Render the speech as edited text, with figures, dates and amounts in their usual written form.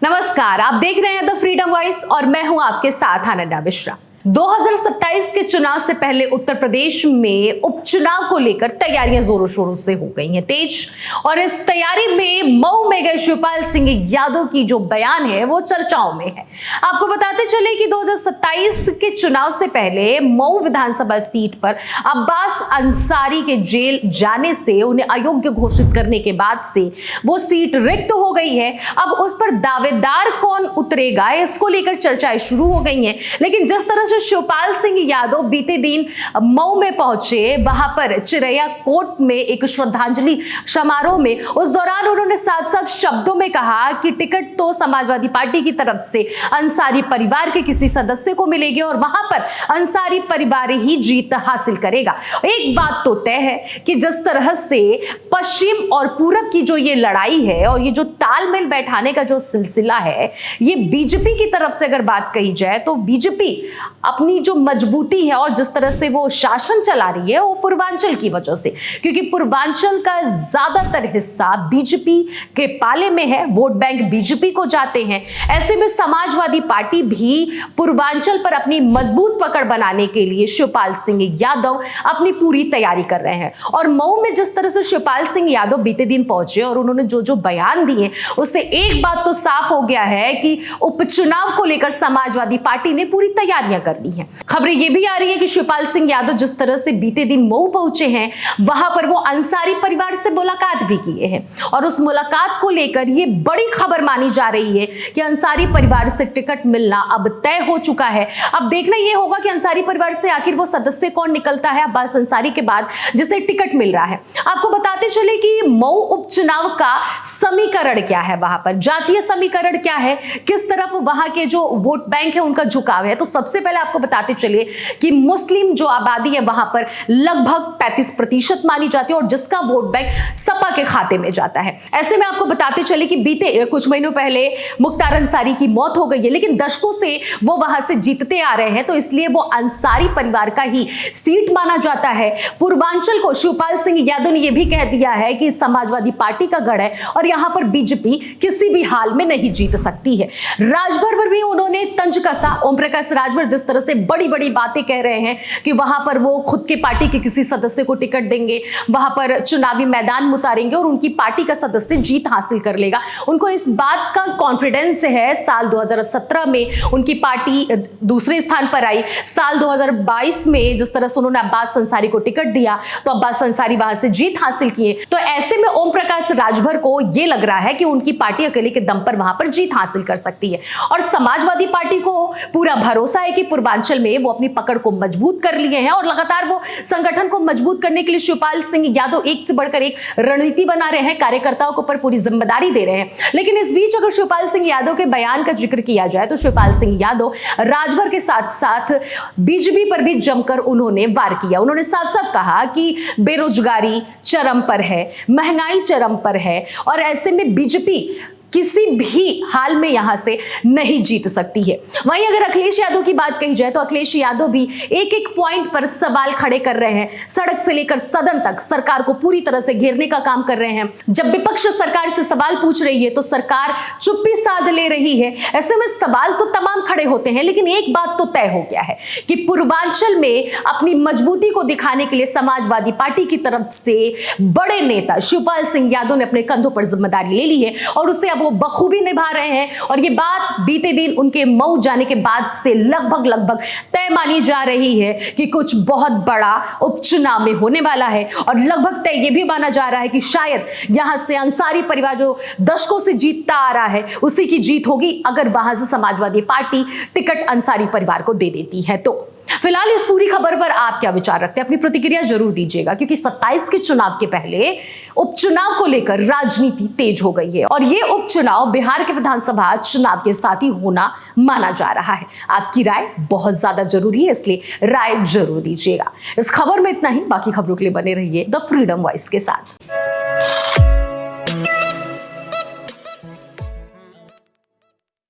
नमस्कार, आप देख रहे हैं द फ्रीडम वॉइस और मैं हूं आपके साथ अनन्या मिश्रा। 2027 के चुनाव से पहले उत्तर प्रदेश में उपचुनाव को लेकर तैयारियां जोरों शोरों से हो गई हैं तेज और इस तैयारी में मऊ में गए शिवपाल सिंह यादव की जो बयान है वो चर्चाओं में है। आपको बताते चले कि 2027 के चुनाव से पहले मऊ विधानसभा सीट पर अब्बास अंसारी के जेल जाने से उन्हें अयोग्य घोषित करने के बाद से वो सीट रिक्त हो गई है। अब उस पर दावेदार कौन उतरेगा इसको लेकर चर्चाएं शुरू हो गई हैं। लेकिन जिस तरह से शिवपाल सिंह यादव बीते दिन मऊ में पहुंचे, वहां पर चिरैया कोर्ट में एक श्रद्धांजलि समारोह में उस दौरान उन्होंने साफ साफ शब्दों में कहा कि टिकट तो समाजवादी पार्टी की तरफ से अंसारी परिवार के किसी सदस्य को मिलेगी और वहां पर अंसारी परिवार ही जीत हासिल करेगा। एक बात तो तय है कि जिस तरह से पश्चिम और पूरब की जो ये लड़ाई है और ये जो तालमेल बैठाने का जो सिलसिला है, ये बीजेपी की तरफ से अगर बात कही जाए तो बीजेपी अपनी जो मजबूती है और जिस तरह से वो शासन चला रही है वो पूर्वांचल की वजह से, क्योंकि पूर्वांचल का ज्यादातर हिस्सा बीजेपी के पाले में है, वोट बैंक बीजेपी को जाते हैं। ऐसे में समाजवादी पार्टी भी पूर्वांचल पर अपनी मजबूत पकड़ बनाने के लिए शिवपाल सिंह यादव अपनी पूरी तैयारी कर रहे हैं। और मऊ में जिस तरह से शिवपाल सिंह यादव बीते दिन पहुंचे और उन्होंने जो जो बयान दिए उससे एक बात तो साफ हो गया है कि उपचुनाव को लेकर समाजवादी पार्टी ने पूरी तैयारियां कर ली है। खबरें ये भी आ रही है कि शिवपाल सिंह यादव जिस तरह से बीते दिन मऊ पहुंचे हैं, वहां पर वो अंसारी परिवार से मुलाकात भी किए हैं और उस मुलाकात को लेकर ये बड़ी खबर मानी जा रही है कि अंसारी परिवार से टिकट मिलना अब तय हो चुका है। अब देखना ये होगा कि अंसारी परिवार से आखिर वो सदस्य कौन निकलता है अब्बास अंसारी के बाद जिसे टिकट मिल रहा है। आपको बताते चले कि मऊ उपचुनाव का समीकरण क्या है, वहां पर जातीय समीकरण क्या है, किस तरफ वहां के जो वोट बैंक है उनका झुकाव है। तो सबसे पहले आपको बताते चलिए कि मुस्लिम जो आबादी है वहां पर लगभग 35% मानी जाती है और जिसका वोट बैंक सपा के खाते में जाता है। ऐसे में आपको बताते चले कि बीते कुछ महीनों पहले मुख्तार अंसारी की मौत हो गई है, लेकिन दशकों से वो वहां से जीतते आ रहे हैं, तो इसलिए वो अंसारी परिवार का ही सीट माना जाता है। पूर्वांचल को शिवपाल सिंह यादव ने यह भी कह दिया है कि समाजवादी पार्टी का गढ़ है और यहां पर बीजेपी किसी भी हाल में नहीं जीत सकती है। राजभर पर भी उन्होंने तंज कसा। ओम प्रकाश राजभर जिस तरह से बड़ी बड़ी बातें कह रहे हैं कि वहां पर वो खुद के पार्टी के किसी सदस्य को टिकट देंगे, वहां पर चुनावी मैदान में उतारेंगे और उनकी पार्टी का सदस्य जीत हासिल कर लेगा। उनको इस बात का कॉन्फिडेंस है। साल 2017 में उनकी पार्टी दूसरे स्थान पर आई। साल 2022 में जिस तरह से उन्होंने अब्बास अंसारी को टिकट दिया तो अब्बास अंसारी वहां से जीत हासिल किए। तो ऐसे में ओम प्रकाश राजभर को यह लग रहा है कि उनकी पार्टी अकेले के दम पर वहां पर जीत हासिल कर सकती है और समाजवादी पार्टी को पूरा भरोसा है कि पूर्वांचल में वो अपनी पकड़ को मजबूत कर लिए हैं और लगातार वो संगठन को मजबूत करने के लिए शिवपाल सिंह यादव एक से बढ़कर एक रणनीति बना रहे हैं, कार्यकर्ताओं के ऊपर पूरी जिम्मेदारी दे रहे हैं। लेकिन इस बीच अगर शिवपाल सिंह यादव के बयान का जिक्र किया जाए तो शिवपाल सिंह यादव राजभर के साथ साथ बीजेपी पर भी जमकर उन्होंने वार किया। उन्होंने साफ साफ कहा कि बेरोजगारी चरम पर है, महंगाई चरम पर है और ऐसे में बीजेपी किसी भी हाल में यहां से नहीं जीत सकती है। वहीं अगर अखिलेश यादव की बात कही जाए तो अखिलेश यादव भी एक एक पॉइंट पर सवाल खड़े कर रहे हैं। सड़क से लेकर सदन तक सरकार को पूरी तरह से घेरने का काम कर रहे हैं। जब विपक्ष सरकार से सवाल पूछ रही है तो सरकार चुप्पी साध ले रही है। ऐसे में सवाल तो तमाम खड़े होते हैं, लेकिन एक बात तो तय हो गया है कि पूर्वांचल में अपनी मजबूती को दिखाने के लिए समाजवादी पार्टी की तरफ से बड़े नेता शिवपाल सिंह यादव ने अपने कंधों पर जिम्मेदारी ले ली है और उससे वो बखूबी निभा रहे हैं। और ये बात बीते दिन उनके मऊ जाने के बाद से लगभग तय मानी जा रही है कि कुछ बहुत बड़ा उपचुनाव में होने वाला है और लगभग तय ये भी माना जा रहा है कि शायद यहां से अंसारी परिवार जो दशकों से जीतता आ रहा है उसी की जीत होगी अगर वहां से समाजवादी पार्टी टिकट अंसारी परिवार को दे देती है। तो फिलहाल इस पूरी खबर पर आप क्या विचार रखते हैं, अपनी प्रतिक्रिया जरूर दीजिएगा, क्योंकि 27 के चुनाव के पहले उपचुनाव को लेकर राजनीति तेज हो गई है और ये उपचुनाव बिहार के विधानसभा चुनाव के साथ ही होना माना जा रहा है। आपकी राय बहुत ज्यादा जरूरी है, इसलिए राय जरूर दीजिएगा। इस खबर में इतना ही, बाकी खबरों के लिए बने रहिए द फ्रीडम वॉइस के साथ।